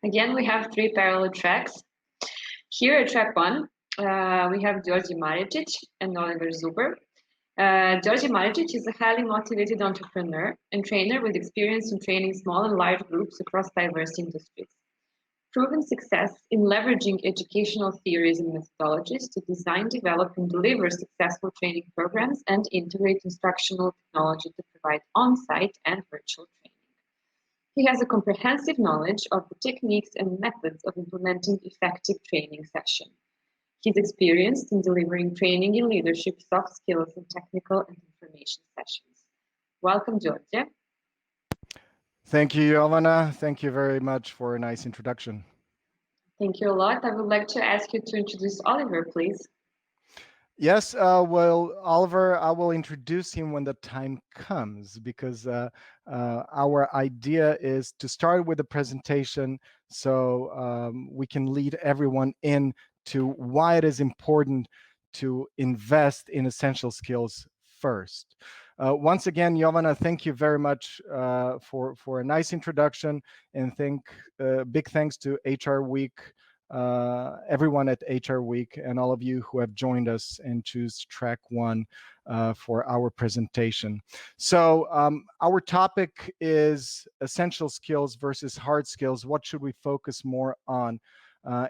Again, we have three parallel tracks. Here at track one, we have Djordje Maricic and Oliver Zuber. Djordje Maricic is a highly motivated entrepreneur and trainer with experience in training small and large groups across diverse industries. Proven success in leveraging educational theories and methodologies to design, develop, and deliver successful training programs and integrate instructional technology to provide on-site and virtual training. He has a comprehensive knowledge of the techniques and methods of implementing effective training sessions. He's experienced in delivering training in leadership, soft skills, and technical and information sessions. Welcome, Djordje. Thank you, Jovana. Thank you very much for a nice introduction. Thank you a lot. I would like to ask you to introduce Oliver, please. Yes, well, Oliver, I will introduce him when the time comes because our idea is to start with a presentation so we can lead everyone in to why it is important to invest in essential skills first. Once again, Jovana, thank you very much for a nice introduction, and big thanks to HR Week, everyone at HR Week, and all of you who have joined us and choose track one for our presentation. So our topic is essential skills versus hard skills. What should we focus more on?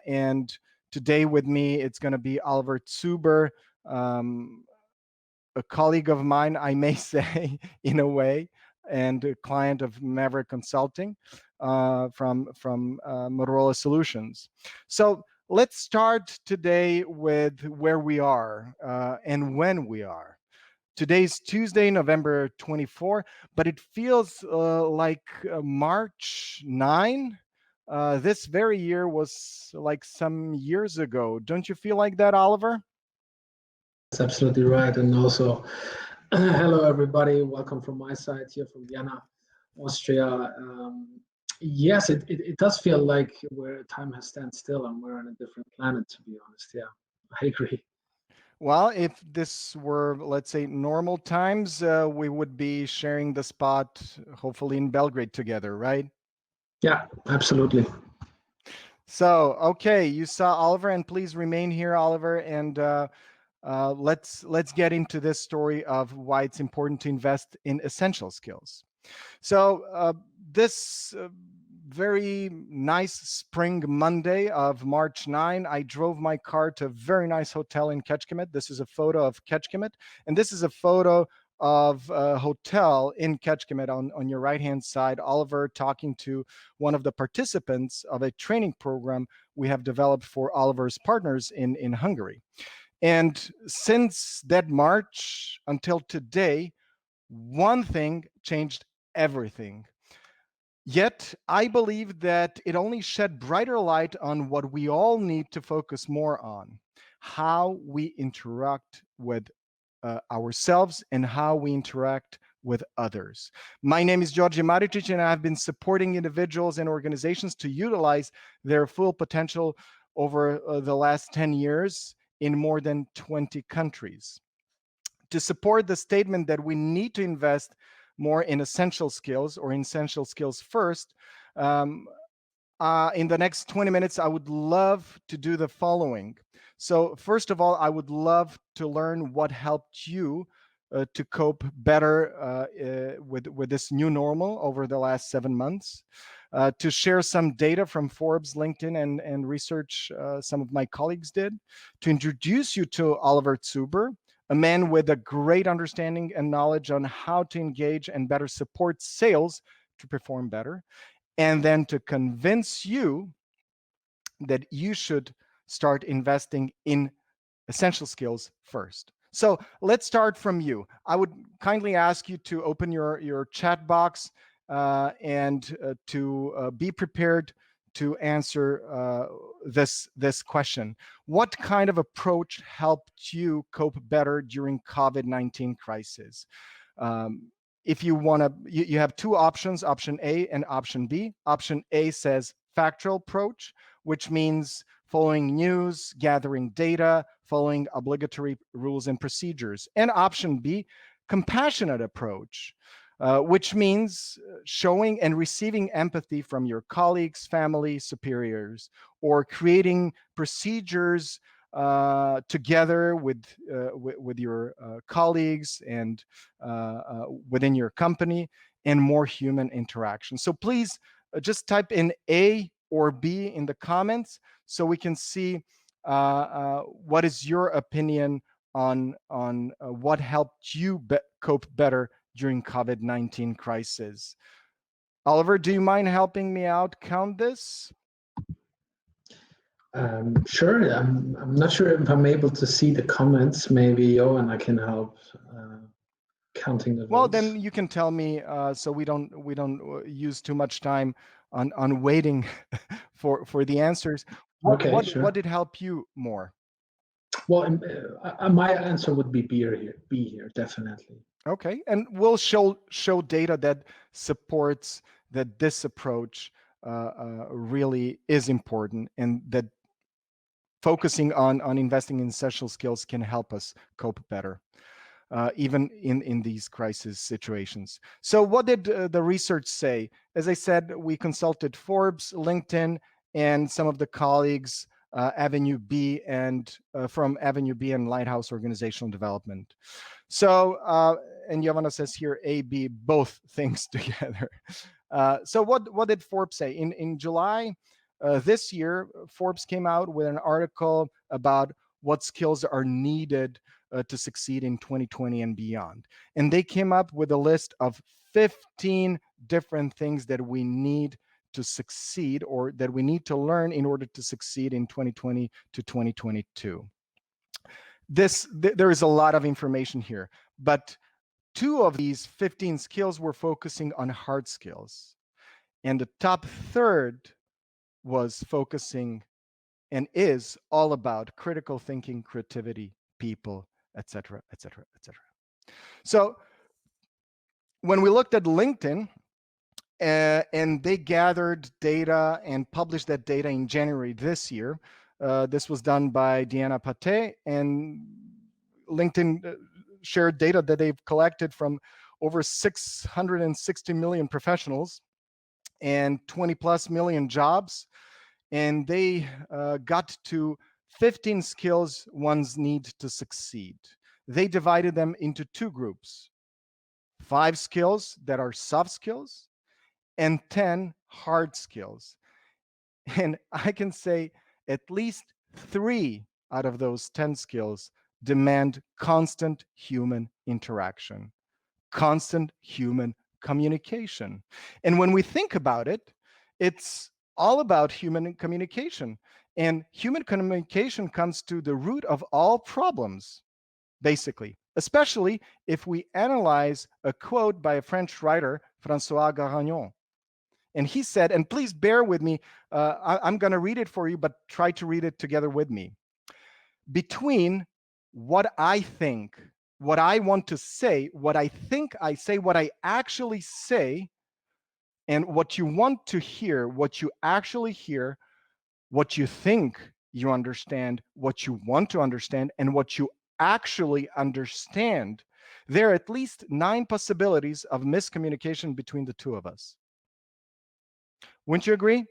And today with me, it's going to be Oliver Zuber, a colleague of mine, I may say, in a way, and a client of Maverick Consulting from Motorola Solutions. So let's start today with where we are and when we are. Today's Tuesday, November 24, but it feels like March 9. This very year was like some years ago. Don't you feel like that, Oliver? That's absolutely right. And also, hello, everybody. Welcome from my side here from Vienna, Austria. Yes, it does feel like where time has stand still and we're on a different planet, to be honest. Yeah, I agree. Well, if this were, let's say, normal times, we would be sharing the spot, hopefully in Belgrade together, right? Yeah, absolutely. So, okay, you saw Oliver, and please remain here, Oliver, and let's get into this story of why it's important to invest in essential skills. So this very nice spring Monday of March 9, I drove my car to a very nice hotel in Kecskemét. This is a photo of Kecskemét, and this is a photo of a hotel in Kecskemét on your right-hand side. Oliver talking to one of the participants of a training program we have developed for Oliver's partners in Hungary. And since that March until today, one thing changed everything. Yet, I believe that it only shed brighter light on what we all need to focus more on: how we interact with ourselves and how we interact with others. My name is Djordje Maricic, and I've been supporting individuals and organizations to utilize their full potential over the last 10 years in more than 20 countries. To support the statement that we need to invest more in essential skills or in essential skills first, in the next 20 minutes, I would love to do the following. So first of all, I would love to learn what helped you to cope better with this new normal over the last 7 months, to share some data from Forbes, LinkedIn, and research some of my colleagues did, to introduce you to Oliver Zuber, a man with a great understanding and knowledge on how to engage and better support sales to perform better, and then to convince you that you should start investing in essential skills first. So let's start from you. I would kindly ask you to open your chat box and to be prepared to answer this question. What kind of approach helped you cope better during COVID-19 crisis? If you want to, you have two options, option A and option B. Option A says factual approach, which means following news, gathering data, following obligatory rules and procedures. And option B, compassionate approach, which means showing and receiving empathy from your colleagues, family, superiors, or creating procedures together with your colleagues and within your company, and more human interaction. So please just type in A or B in the comments so we can see what is your opinion on what helped you cope better during COVID-19 crisis. Oliver, do you mind helping me out count this? Sure. I'm not sure if I'm able to see the comments. Maybe Johan, I can help counting the votes. Well, then you can tell me so we don't use too much time on waiting for the answers. What did help you more? Well, my answer would be B here, definitely. Okay, and we'll show data that supports that this approach really is important, and that focusing on investing in essential skills can help us cope better, even in these crisis situations. So what did the research say? As I said, we consulted Forbes, LinkedIn, and some of the colleagues Avenue B and from Avenue B and Lighthouse Organizational Development. So, and Giovanna says here, A, B, both things together. So what did Forbes say? In July this year, Forbes came out with an article about what skills are needed to succeed in 2020 and beyond. And they came up with a list of 15 different things that we need to succeed, or that we need to learn in order to succeed in 2020 to 2022. There is a lot of information here, but 2 of these 15 skills were focusing on hard skills. And the top third was focusing and is all about critical thinking, creativity, people, etc., etc., etc. So when we looked at LinkedIn, and they gathered data and published that data in January this year. This was done by Diana Pate, and LinkedIn shared data that they've collected from over 660 million professionals and 20 plus million jobs. And they got to 15 skills ones need to succeed. They divided them into 2 groups: 5 skills that are soft skills and 10 hard skills. And I can say at least 3 out of those 10 skills demand constant human interaction, constant human communication. And when we think about it, it's all about human communication. And human communication comes to the root of all problems, basically, especially if we analyze a quote by a French writer, François Garagnon. And he said, and please bear with me, I'm going to read it for you, but try to read it together with me. Between what I think, what I want to say, what I think I say, what I actually say, and what you want to hear, what you actually hear, what you think you understand, what you want to understand, and what you actually understand, there are at least 9 possibilities of miscommunication between the 2 of us. Wouldn't you agree?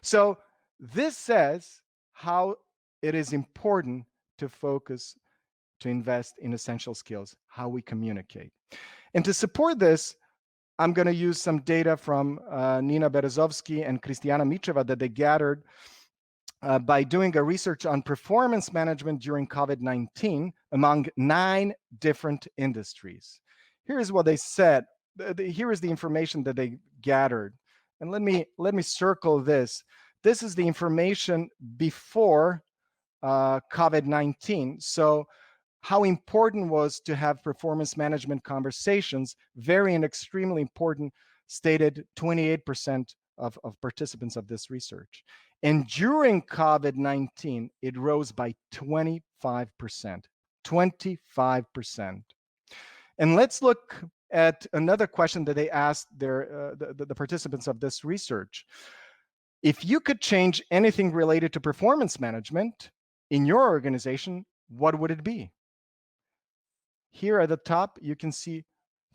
So this says how it is important to focus, to invest in essential skills, how we communicate. And to support this, I'm going to use some data from Nina Berezovsky and Kristiana Micheva that they gathered by doing a research on performance management during COVID-19 among 9 different industries. Here's what they said. Here is the information that they gathered. And let me circle this. This is the information before COVID-19. So how important was to have performance management conversations, very and extremely important, stated 28% of participants of this research. And during COVID-19, it rose by 25%, 25%. And let's look at another question that they asked the participants of this research. If you could change anything related to performance management in your organization, what would it be? Here at the top, you can see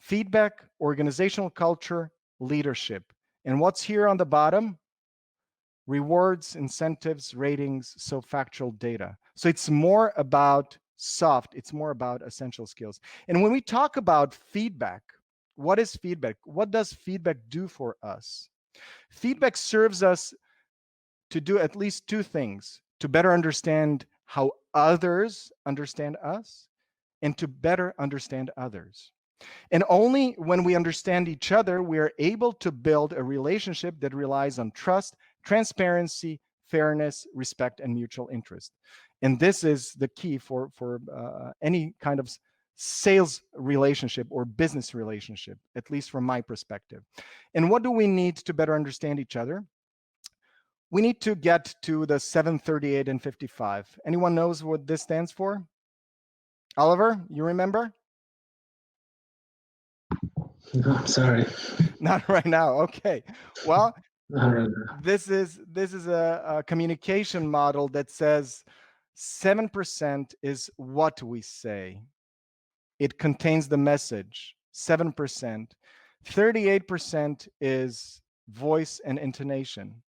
feedback, organizational culture, leadership. And what's here on the bottom? Rewards, incentives, ratings, so factual data. So it's more about soft, it's more about essential skills. And when we talk about feedback, what is feedback? What does feedback do for us? Feedback serves us to do at least two things: to better understand how others understand us, and to better understand others. And only when we understand each other, we are able to build a relationship that relies on trust, transparency, fairness, respect, and mutual interest. And this is the key for any kind of sales relationship or business relationship, at least from my perspective. And what do we need to better understand each other? We need to get to the 738 and 55. Anyone knows what this stands for? Oliver, you remember? No, I'm sorry. Not right now. Okay. Well, Not right now. this is a communication model that says 7% is what we say. It contains the message. 7%. 38% is voice and intonation.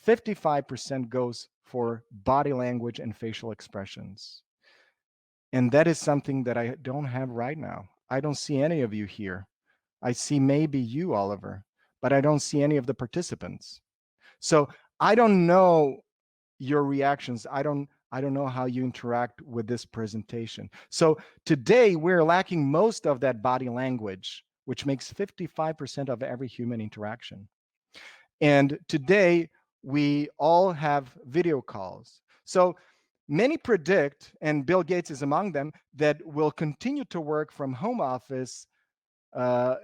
55% goes for body language and facial expressions. And that is something that I don't have right now. I don't see any of you here. I see maybe you, Oliver, but I don't see any of the participants. So I don't know your reactions. I don't know how you interact with this presentation. So today we're lacking most of that body language, which makes 55% of every human interaction. And today we all have video calls. So many predict, and Bill Gates is among them, that we'll continue to work from home office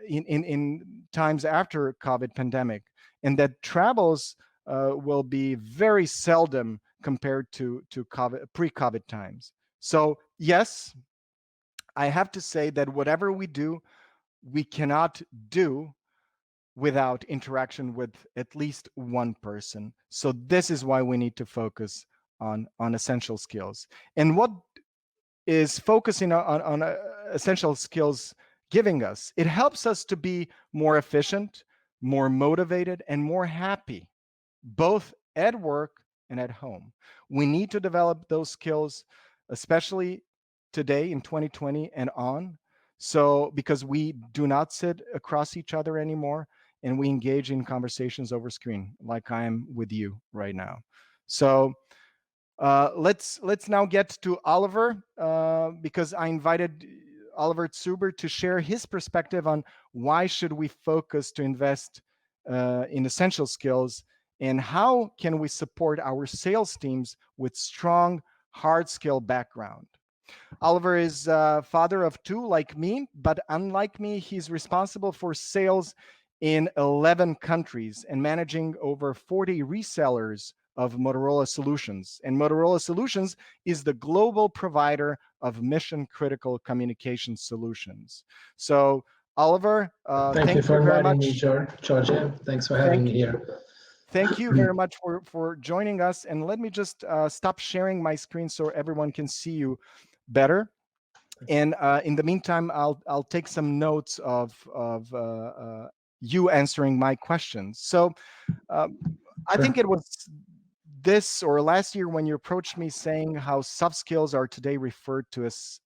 in times after COVID pandemic, and that travels will be very seldom compared to pre-COVID times. So yes, I have to say that whatever we do, we cannot do without interaction with at least one person. So this is why we need to focus on essential skills. And what is focusing on essential skills giving us? It helps us to be more efficient, more motivated, and more happy, both at work and at home. We need to develop those skills, especially today in 2020 and on. So because we do not sit across each other anymore, and we engage in conversations over screen, like I am with you right now. So let's now get to Oliver, because I invited Oliver Zuber to share his perspective on why should we focus to invest in essential skills, and how can we support our sales teams with strong hard skill background. Oliver is father of two like me, but unlike me, he's responsible for sales in 11 countries and managing over 40 resellers of Motorola Solutions. And Motorola Solutions is the global provider of mission critical communication solutions. So Oliver, Thank you for very inviting much. me, Djordje. Thanks for having me here. Thank you very much for joining us. And let me just stop sharing my screen so everyone can see you better. And in the meantime, I'll take some notes of you answering my questions. So I think it was this or last year when you approached me saying how soft skills are today referred to as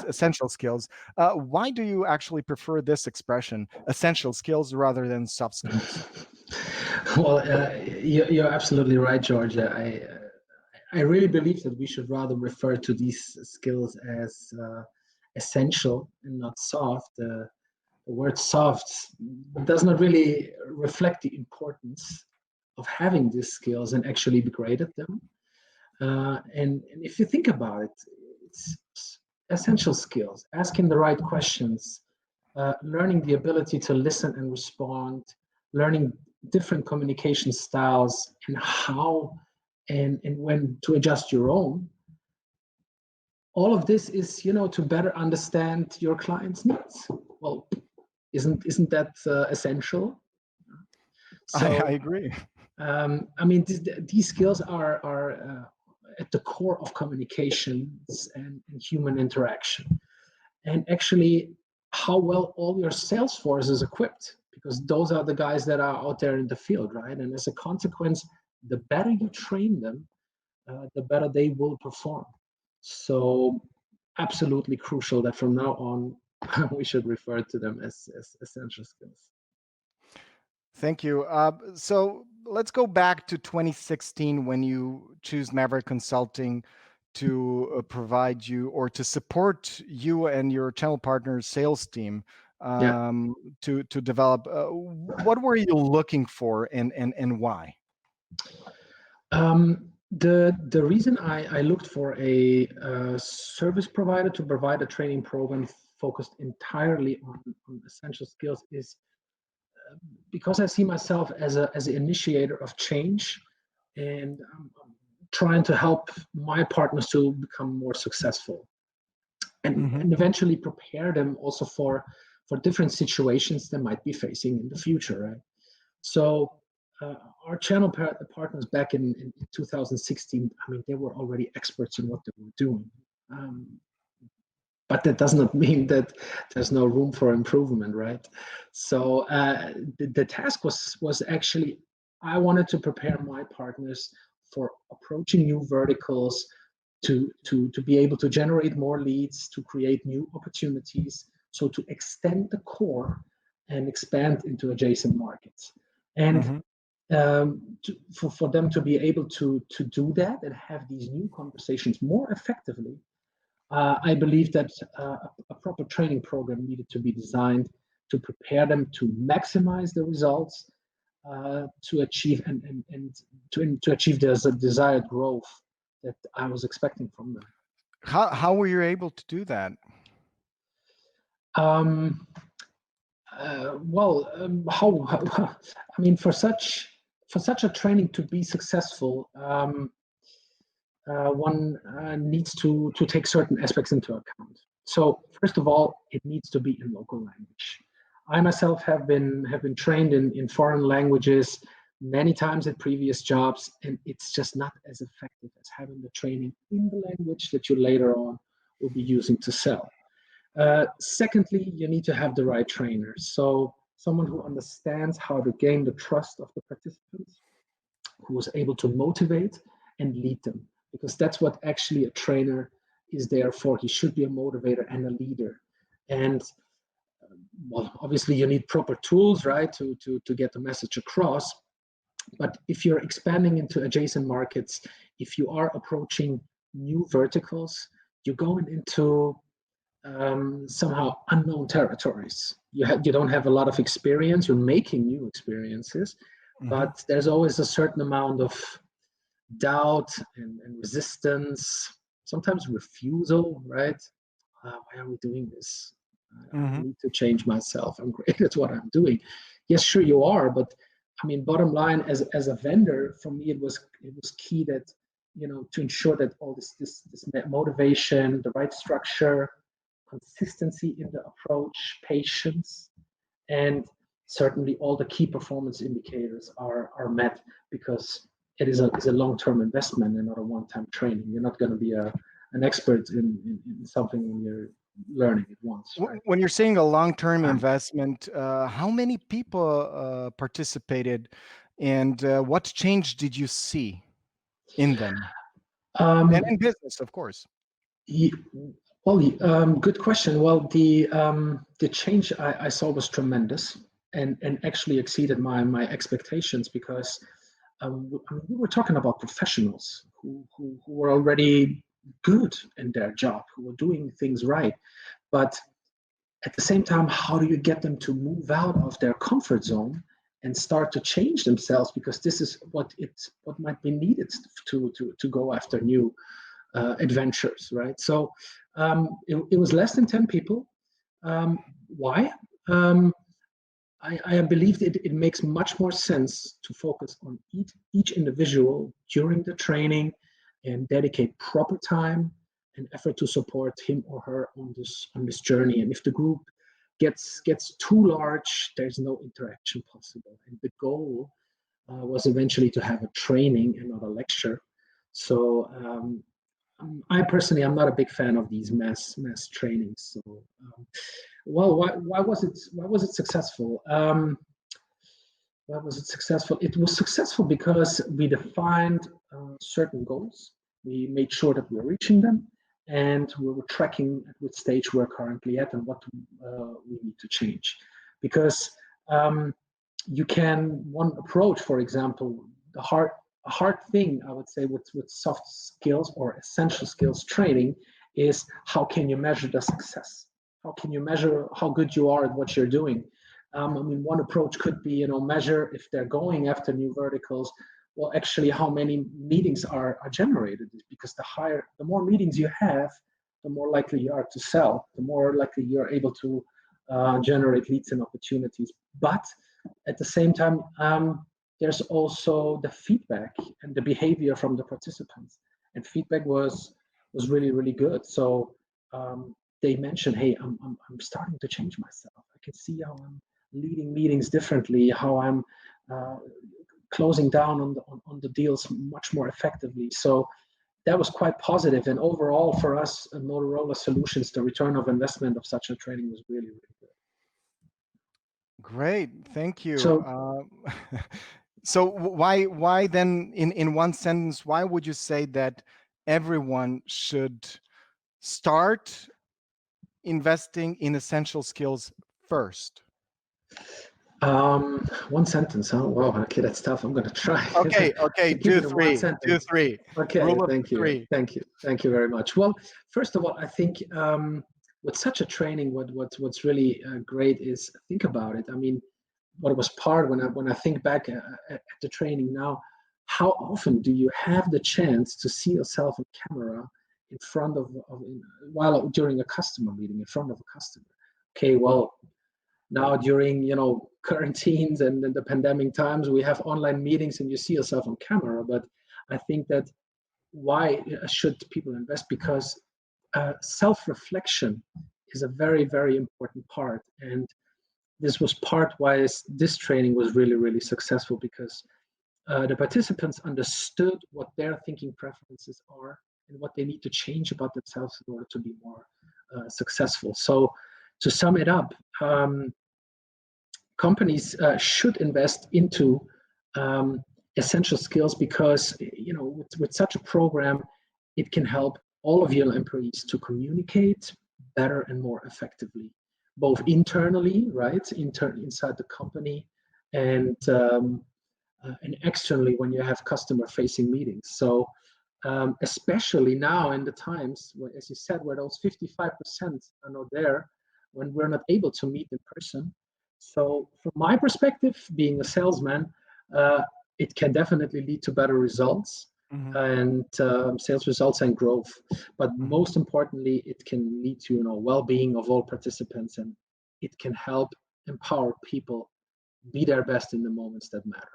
essential skills. Why do you actually prefer this expression, essential skills, rather than soft skills? Well, you're absolutely right, Djordje. I really believe that we should rather refer to these skills as essential and not soft. The word soft does not really reflect the importance of having these skills and actually be great at them. And if you think about it, it's essential skills: asking the right questions, learning the ability to listen and respond, learning different communication styles, and how and when to adjust your own. All of this is, to better understand your client's needs. Well, isn't that essential? So, I agree. I mean, these skills are at the core of communications and human interaction. And actually, how well all your sales force is equipped, because those are the guys that are out there in the field, right? And as a consequence, the better you train them, the better they will perform. So absolutely crucial that from now on, we should refer to them as essential skills. Thank you. So let's go back to 2016 when you choose Maverick Consulting to provide you or to support you and your channel partner's sales team to develop. What were you looking for and why? The reason I looked for a service provider to provide a training program focused entirely on essential skills is because I see myself as an initiator of change, and I'm trying to help my partners to become more successful, and eventually prepare them also for different situations they might be facing in the future, right? So our channel partners back in 2016, I mean, they were already experts in what they were doing. But that does not mean that there's no room for improvement, right? So the task was actually, I wanted to prepare my partners for approaching new verticals, to be able to generate more leads, to create new opportunities, so to extend the core and expand into adjacent markets. And for them to be able to do that and have these new conversations more effectively, I believe that a proper training program needed to be designed to prepare them to maximize the results, to achieve and to achieve the desired growth that I was expecting from them. How were you able to do that? How I mean, for such a training to be successful, one needs to take certain aspects into account. So first of all, it needs to be in local language. I myself have been trained in foreign languages many times at previous jobs, and it's just not as effective as having the training in the language that you later on will be using to sell. Secondly, you need to have the right trainer. So someone who understands how to gain the trust of the participants, who is able to motivate and lead them, because that's what actually a trainer is there for. He should be a motivator and a leader. And well, obviously you need proper tools, right, to get the message across. But if you're expanding into adjacent markets, if you are approaching new verticals, you're going into somehow unknown territories. You don't have a lot of experience. You're making new experiences, but there's always a certain amount of doubt and resistance, sometimes refusal, right? Why are we doing this? I need to change myself. I'm great at what I'm doing. Yes, sure you are, but I mean, bottom line, as a vendor, for me, it was key that, you know, to ensure that all this motivation, the right structure, consistency in the approach, patience, and certainly all the key performance indicators are met, because it is a long-term investment and not a one-time training. You're not going to be an expert in something when you're learning it once. Right? When you're saying a long-term investment, how many people participated, and what change did you see in them? And in business, of course. Good question. Well, the change I saw was tremendous, and actually exceeded my expectations, because I mean, we were talking about professionals who were already good in their job, who were doing things right. But at the same time, how do you get them to move out of their comfort zone and start to change themselves? Because this is what might be needed to go after new adventures, right? So it was less than 10 people. Why? I believe that it makes much more sense to focus on each individual during the training and dedicate proper time and effort to support him or her on this journey. And if the group gets too large, there's no interaction possible. And the goal was eventually to have a training and not a lecture. So I personally, I'm not a big fan of these mass trainings. So, well, why was it successful? Why was it successful? It was successful because we defined certain goals. We made sure that we were reaching them, and we were tracking at which stage we're currently at and what we need to change. Because you can, one approach, for example, a hard thing I would say with soft skills or essential skills training is how can you measure the success? How can you measure how good you are at what you're doing? I mean, one approach could be, measure if they're going after new verticals. Well, actually, how many meetings are generated? Because the more meetings you have, the more likely you are to sell, the more likely you're able to generate leads and opportunities. But at the same time, there's also the feedback and the behavior from the participants. And feedback was really, really good. So they mentioned, hey, I'm starting to change myself. I can see how I'm leading meetings differently, how I'm closing down on the deals much more effectively. So that was quite positive. And overall, for us at Motorola Solutions, the return of investment of such a training was really, really good. Great, thank you. So, So why then, in one sentence, why would you say that everyone should start investing in essential skills first? One sentence, huh? Wow, okay, that's tough. I'm gonna try. Okay, do three. Okay, Rule of thank you, three. thank you very much. Well, first of all, I think with such a training, what's really great is think about it. I mean, what was part when I think back at the training now, how often do you have the chance to see yourself on camera in front of while during a customer meeting in front of a customer? Okay, well, now during quarantines and the pandemic times, we have online meetings and you see yourself on camera. But I think that why should people invest? Because self-reflection is a very, very important part, and this was part why this training was really, really successful, because the participants understood what their thinking preferences are and what they need to change about themselves in order to be more successful. So to sum it up, companies should invest into essential skills, because with such a program, it can help all of your employees to communicate better and more effectively, both internally, right, inside the company, and externally when you have customer-facing meetings. So especially now in the times, where, as you said, where those 55% are not there, when we're not able to meet in person. So from my perspective, being a salesman, it can definitely lead to better results and sales results and growth. But most importantly, it can lead to well-being of all participants, and it can help empower people be their best in the moments that matter.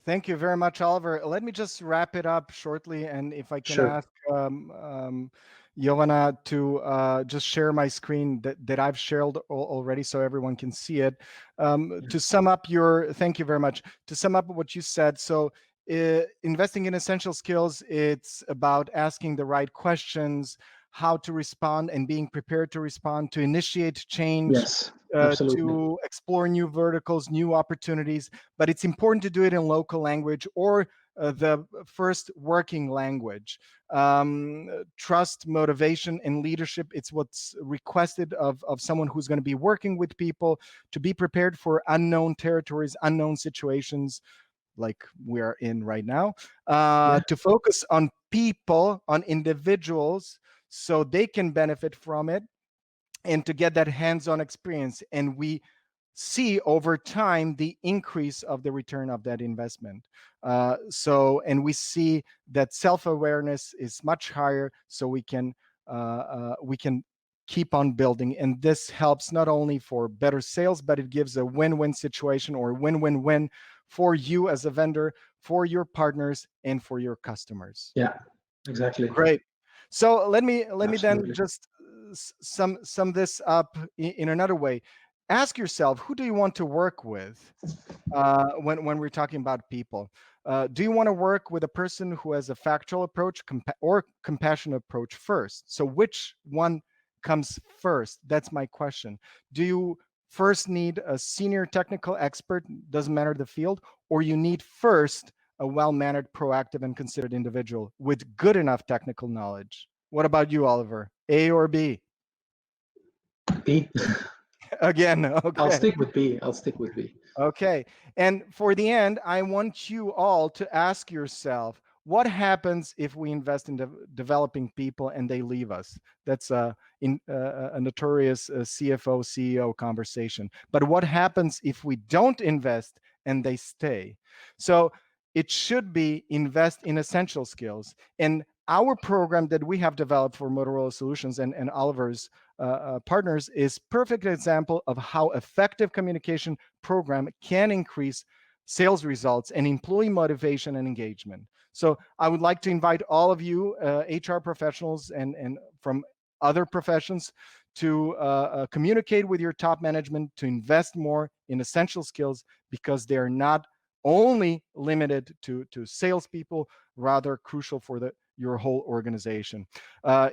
Thank you very much, Oliver. Let me just wrap it up shortly, and if I can ask Jovana to just share my screen that I've shared already, so everyone can see it. To sum up thank you very much. To sum up what you said, so investing in essential skills, it's about asking the right questions, how to respond, and being prepared to respond, to initiate change. Yes. To explore new verticals, new opportunities, but it's important to do it in local language or the first working language. Trust, motivation, and leadership, it's what's requested of someone who's going to be working with people, to be prepared for unknown territories, unknown situations like we're in right now, to focus on people, on individuals, so they can benefit from it, and to get that hands-on experience. And we see over time the increase of the return of that investment. And we see that self-awareness is much higher, so we can keep on building. And this helps not only for better sales, but it gives a win-win situation, or win-win-win for you as a vendor, for your partners, and for your customers. Yeah, exactly. Great. So let me then just sum this up in another way. Ask yourself, who do you want to work with when we're talking about people? Do you want to work with a person who has a factual approach or compassionate approach first? So which one comes first? That's my question. Do you first need a senior technical expert, doesn't matter the field, or you need first a well-mannered, proactive, and considered individual with good enough technical knowledge? What about you, Oliver? A or B? B. Again, okay. I'll stick with B. I'll stick with B. Okay. And for the end, I want you all to ask yourself, what happens if we invest in developing people and they leave us? That's a notorious CFO, CEO conversation. But what happens if we don't invest and they stay? So it should be invest in essential skills. And our program that we have developed for Motorola Solutions and Oliver's partners is perfect example of how effective communication program can increase sales results and employee motivation and engagement. So I would like to invite all of you HR professionals and from other professions to communicate with your top management to invest more in essential skills, because they are not only limited to salespeople, rather crucial for your whole organization.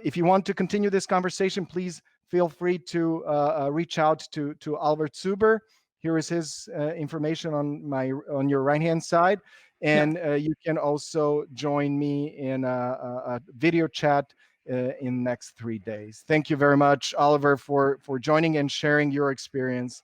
If you want to continue this conversation, please feel free to reach out to Oliver Zuber. Here is his information on your right-hand side. And you can also join me in a video chat in the next 3 days. Thank you very much, Oliver, for joining and sharing your experience